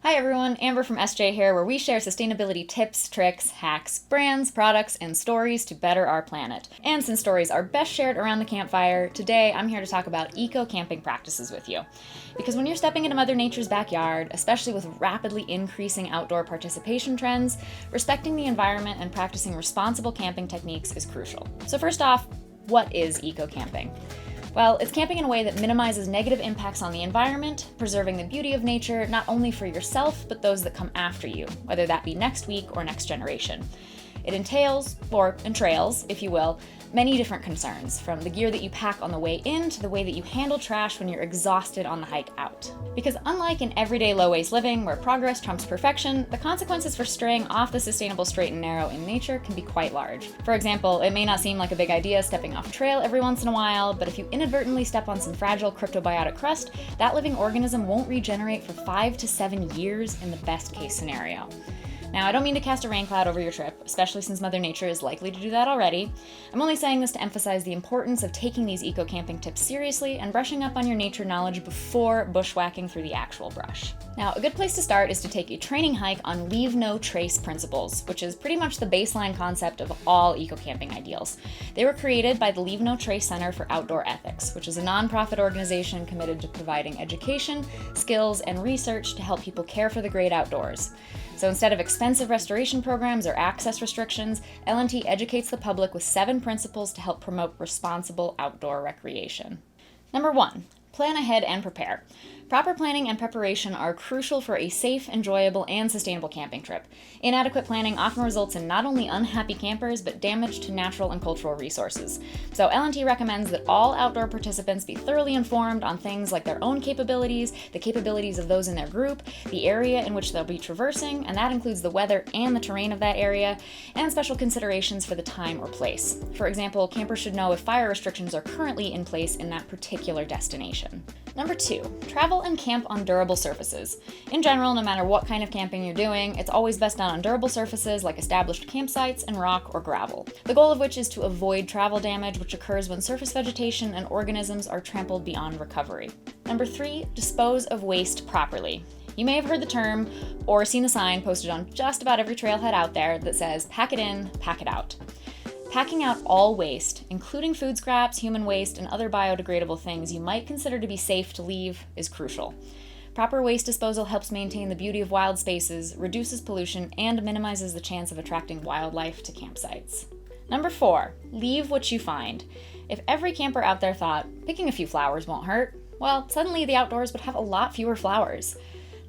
Hi everyone, Amber from SJ here, where we share sustainability tips, tricks, hacks, brands, products, and stories to better our planet. And since stories are best shared around the campfire, today I'm here to talk about eco-camping practices with you. Because when you're stepping into Mother Nature's backyard, especially with rapidly increasing outdoor participation trends, respecting the environment and practicing responsible camping techniques is crucial. So first off, what is eco-camping? Well, it's camping in a way that minimizes negative impacts on the environment, preserving the beauty of nature not only for yourself, but those that come after you, whether that be next week or next generation. It entails, or entrails, if you will, many different concerns, from the gear that you pack on the way in to the way that you handle trash when you're exhausted on the hike out. Because unlike in everyday low-waste living, where progress trumps perfection, the consequences for straying off the sustainable straight and narrow in nature can be quite large. For example, it may not seem like a big idea stepping off trail every once in a while, but if you inadvertently step on some fragile cryptobiotic crust, that living organism won't regenerate for 5 to 7 years in the best case scenario. Now, I don't mean to cast a rain cloud over your trip, especially since Mother Nature is likely to do that already. I'm only saying this to emphasize the importance of taking these eco-camping tips seriously and brushing up on your nature knowledge before bushwhacking through the actual brush. Now, a good place to start is to take a training hike on leave no trace principles, which is pretty much the baseline concept of all eco-camping ideals. They were created by the Leave No Trace Center for Outdoor Ethics, which is a nonprofit organization committed to providing education, skills, and research to help people care for the great outdoors. So instead of expensive restoration programs or access restrictions, L&T educates the public with 7 principles to help promote responsible outdoor recreation. Number 1, plan ahead and prepare. Proper planning and preparation are crucial for a safe, enjoyable, and sustainable camping trip. Inadequate planning often results in not only unhappy campers, but damage to natural and cultural resources. So L&T recommends that all outdoor participants be thoroughly informed on things like their own capabilities, the capabilities of those in their group, the area in which they'll be traversing, and that includes the weather and the terrain of that area, and special considerations for the time or place. For example, campers should know if fire restrictions are currently in place in that particular destination. Number 2, travel and camp on durable surfaces. In general, no matter what kind of camping you're doing, it's always best done on durable surfaces like established campsites and rock or gravel. The goal of which is to avoid travel damage, which occurs when surface vegetation and organisms are trampled beyond recovery. Number 3, dispose of waste properly. You may have heard the term or seen the sign posted on just about every trailhead out there that says, "Pack it in, pack it out." Packing out all waste, including food scraps, human waste, and other biodegradable things you might consider to be safe to leave, is crucial. Proper waste disposal helps maintain the beauty of wild spaces, reduces pollution, and minimizes the chance of attracting wildlife to campsites. Number 4, leave what you find. If every camper out there thought, picking a few flowers won't hurt, well, suddenly the outdoors would have a lot fewer flowers.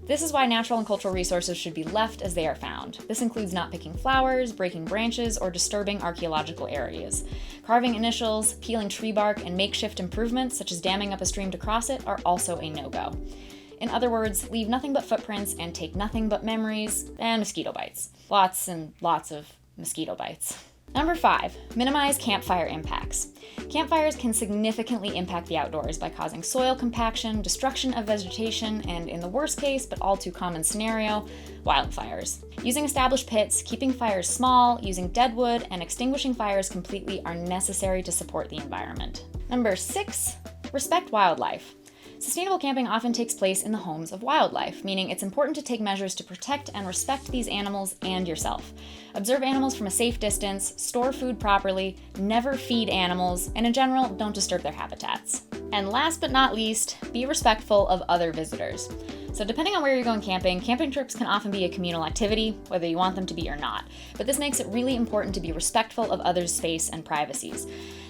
This is why natural and cultural resources should be left as they are found. This includes not picking flowers, breaking branches, or disturbing archaeological areas. Carving initials, peeling tree bark, and makeshift improvements, such as damming up a stream to cross it, are also a no-go. In other words, leave nothing but footprints and take nothing but memories and mosquito bites. Lots and lots of mosquito bites. Number 5, minimize campfire impacts. Campfires can significantly impact the outdoors by causing soil compaction, destruction of vegetation, and in the worst case, but all too common scenario, wildfires. Using established pits, keeping fires small, using dead wood, and extinguishing fires completely are necessary to support the environment. Number 6, respect wildlife. Sustainable camping often takes place in the homes of wildlife, meaning it's important to take measures to protect and respect these animals and yourself. Observe animals from a safe distance, store food properly, never feed animals, and in general, don't disturb their habitats. And last but not least, be respectful of other visitors. So depending on where you're going camping, camping trips can often be a communal activity, whether you want them to be or not. But this makes it really important to be respectful of others' space and privacies.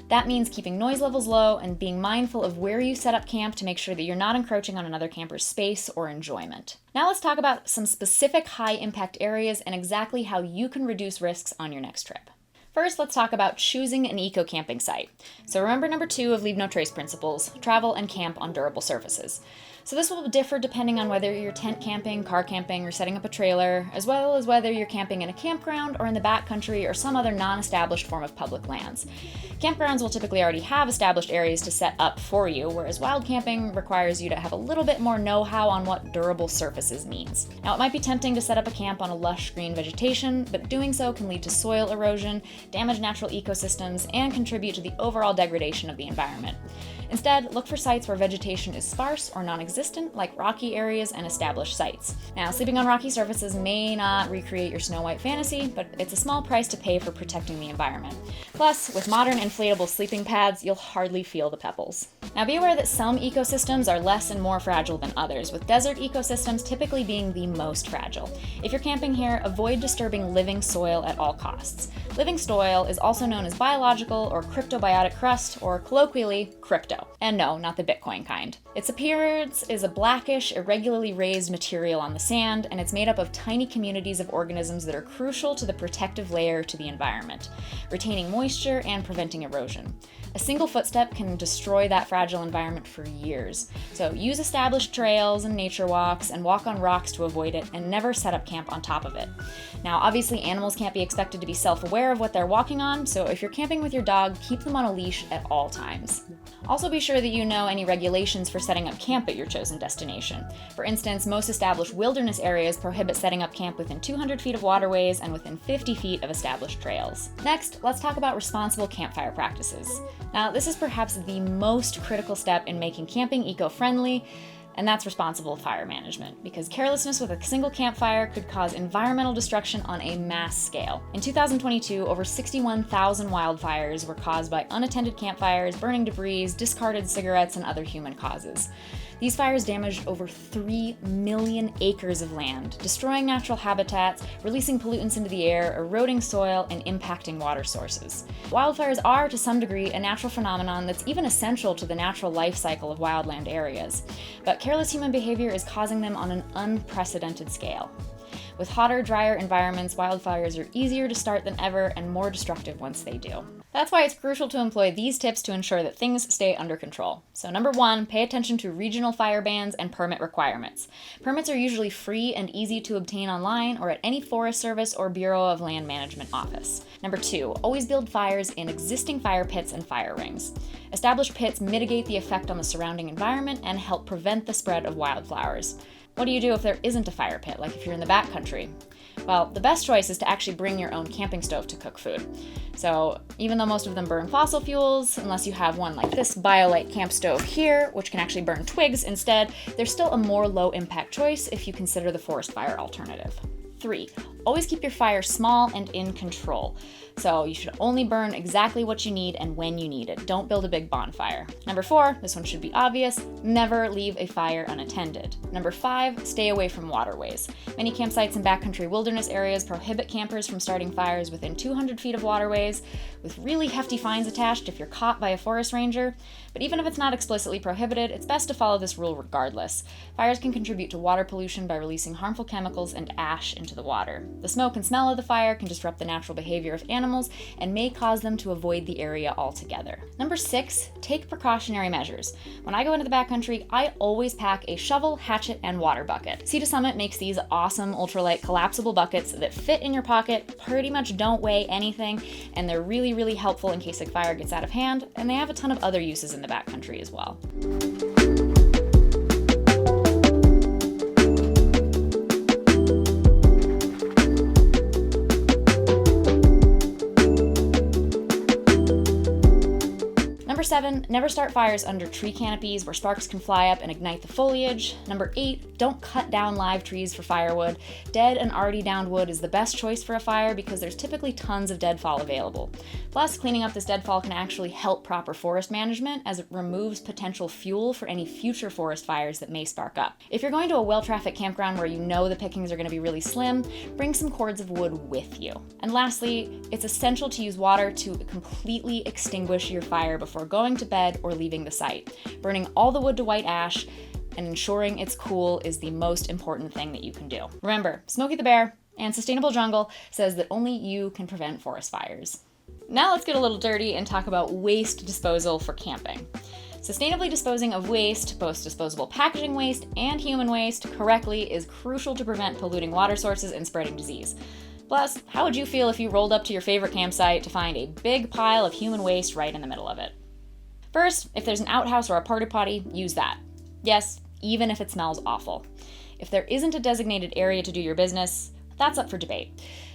That means keeping noise levels low and being mindful of where you set up camp to make sure that you're not encroaching on another camper's space or enjoyment. Now let's talk about some specific high-impact areas and exactly how you can reduce risks on your next trip. First, let's talk about choosing an eco-camping site. So remember number 2 of Leave No Trace principles, travel and camp on durable surfaces. So this will differ depending on whether you're tent camping, car camping, or setting up a trailer, as well as whether you're camping in a campground or in the backcountry or some other non-established form of public lands. Campgrounds will typically already have established areas to set up for you, whereas wild camping requires you to have a little bit more know-how on what durable surfaces means. Now, it might be tempting to set up a camp on a lush green vegetation, but doing so can lead to soil erosion, damage natural ecosystems, and contribute to the overall degradation of the environment. Instead, look for sites where vegetation is sparse or non-existent non-existent, like rocky areas and established sites. Now, sleeping on rocky surfaces may not recreate your Snow White fantasy, but it's a small price to pay for protecting the environment. Plus, with modern inflatable sleeping pads, you'll hardly feel the pebbles. Now, be aware that some ecosystems are less and more fragile than others, with desert ecosystems typically being the most fragile. If you're camping here, avoid disturbing living soil at all costs. Living soil is also known as biological or cryptobiotic crust, or colloquially, crypto. And no, not the Bitcoin kind. Its appearance is a blackish, irregularly raised material on the sand, and it's made up of tiny communities of organisms that are crucial to the protective layer to the environment, retaining moisture and preventing erosion. A single footstep can destroy that fragile environment for years. So use established trails and nature walks and walk on rocks to avoid it, and never set up camp on top of it. Now, obviously, animals can't be expected to be self-aware of what they're walking on, so if you're camping with your dog, keep them on a leash at all times. Also be sure that you know any regulations for setting up camp at your chosen destination. For instance, most established wilderness areas prohibit setting up camp within 200 feet of waterways and within 50 feet of established trails. Next, let's talk about responsible campfire practices. Now, this is perhaps the most critical step in making camping eco-friendly, and that's responsible fire management, because carelessness with a single campfire could cause environmental destruction on a mass scale. In 2022, over 61,000 wildfires were caused by unattended campfires, burning debris, discarded cigarettes, and other human causes. These fires damaged over 3 million acres of land, destroying natural habitats, releasing pollutants into the air, eroding soil, and impacting water sources. Wildfires are, to some degree, a natural phenomenon that's even essential to the natural life cycle of wildland areas. But careless human behavior is causing them on an unprecedented scale. With hotter, drier environments, wildfires are easier to start than ever and more destructive once they do. That's why it's crucial to employ these tips to ensure that things stay under control. So number 1, pay attention to regional fire bans and permit requirements. Permits are usually free and easy to obtain online or at any Forest Service or Bureau of Land Management office. Number 2, always build fires in existing fire pits and fire rings. Established pits mitigate the effect on the surrounding environment and help prevent the spread of wildflowers. What do you do if there isn't a fire pit, like if you're in the backcountry? Well, the best choice is to actually bring your own camping stove to cook food. So even though most of them burn fossil fuels, unless you have one like this BioLite camp stove here, which can actually burn twigs instead, there's still a more low-impact choice if you consider the forest fire alternative. 3, always keep your fire small and in control. So you should only burn exactly what you need and when you need it. Don't build a big bonfire. Number 4, this one should be obvious, never leave a fire unattended. Number 5, stay away from waterways. Many campsites in backcountry wilderness areas prohibit campers from starting fires within 200 feet of waterways, with really hefty fines attached if you're caught by a forest ranger. But even if it's not explicitly prohibited, it's best to follow this rule regardless. Fires can contribute to water pollution by releasing harmful chemicals and ash into the water. The smoke and smell of the fire can disrupt the natural behavior of animals and may cause them to avoid the area altogether. Number 6, take precautionary measures. When I go into the backcountry, I always pack a shovel, hatchet, and water bucket. Sea to Summit makes these awesome ultralight collapsible buckets that fit in your pocket, pretty much don't weigh anything, and they're really, really helpful in case a fire gets out of hand, and they have a ton of other uses in the backcountry as well. Number 7, never start fires under tree canopies where sparks can fly up and ignite the foliage. Number 8, don't cut down live trees for firewood. Dead and already downed wood is the best choice for a fire because there's typically tons of deadfall available. Plus, cleaning up this deadfall can actually help proper forest management as it removes potential fuel for any future forest fires that may spark up. If you're going to a well-trafficked campground where you know the pickings are going to be really slim, bring some cords of wood with you. And lastly, it's essential to use water to completely extinguish your fire before going to bed or leaving the site. Burning all the wood to white ash and ensuring it's cool is the most important thing that you can do. Remember, Smokey the Bear and Sustainable Jungle says that only you can prevent forest fires. Now let's get a little dirty and talk about waste disposal for camping. Sustainably disposing of waste, both disposable packaging waste and human waste, correctly is crucial to prevent polluting water sources and spreading disease. Plus, how would you feel if you rolled up to your favorite campsite to find a big pile of human waste right in the middle of it? First, if there's an outhouse or a porta potty, use that. Yes, even if it smells awful. If there isn't a designated area to do your business, that's up for debate.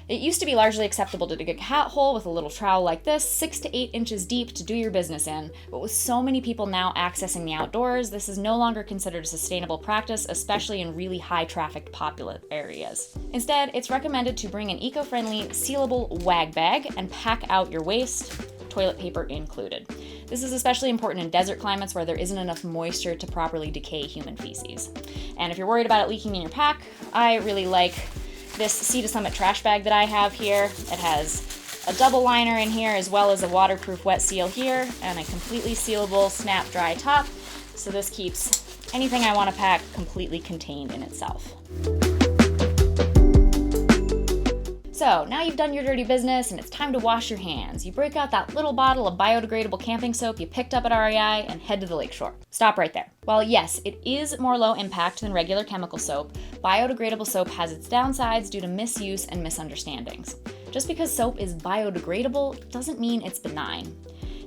It used to be largely acceptable to dig a cat hole with a little trowel like this, 6 to 8 inches deep, to do your business in, but with so many people now accessing the outdoors, this is no longer considered a sustainable practice, especially in really high-trafficked populous areas. Instead, it's recommended to bring an eco-friendly, sealable wag bag and pack out your waste, toilet paper included. This is especially important in desert climates where there isn't enough moisture to properly decay human feces. And if you're worried about it leaking in your pack, I really like this Sea to Summit trash bag that I have here. It has a double liner in here as well as a waterproof wet seal here and a completely sealable snap dry top. So this keeps anything I want to pack completely contained in itself. So now you've done your dirty business and it's time to wash your hands. You break out that little bottle of biodegradable camping soap you picked up at REI and head to the lakeshore. Stop right there. While yes, it is more low impact than regular chemical soap, biodegradable soap has its downsides due to misuse and misunderstandings. Just because soap is biodegradable doesn't mean it's benign.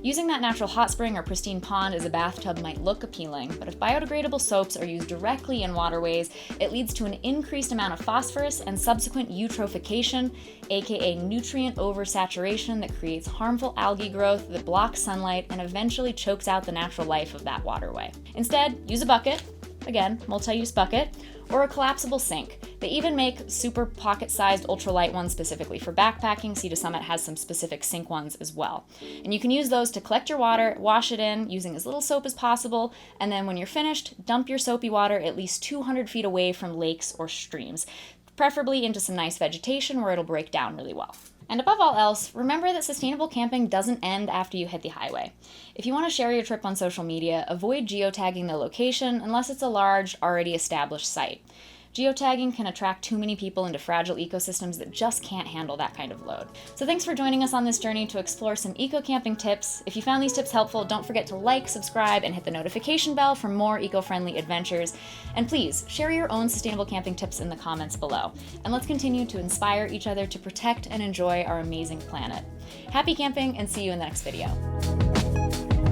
Using that natural hot spring or pristine pond as a bathtub might look appealing, but if biodegradable soaps are used directly in waterways, it leads to an increased amount of phosphorus and subsequent eutrophication, aka nutrient oversaturation, that creates harmful algae growth that blocks sunlight and eventually chokes out the natural life of that waterway. Instead, use a bucket, again, multi-use bucket, or a collapsible sink. They even make super pocket-sized ultralight ones specifically for backpacking. Sea to Summit has some specific sink ones as well. And you can use those to collect your water, wash it in, using as little soap as possible, and then when you're finished, dump your soapy water at least 200 feet away from lakes or streams, preferably into some nice vegetation where it'll break down really well. And above all else, remember that sustainable camping doesn't end after you hit the highway. If you want to share your trip on social media, avoid geotagging the location unless it's a large, already established site. Geotagging can attract too many people into fragile ecosystems that just can't handle that kind of load. So thanks for joining us on this journey to explore some eco-camping tips. If you found these tips helpful, don't forget to like, subscribe, and hit the notification bell for more eco-friendly adventures. And please, share your own sustainable camping tips in the comments below. And let's continue to inspire each other to protect and enjoy our amazing planet. Happy camping, and see you in the next video.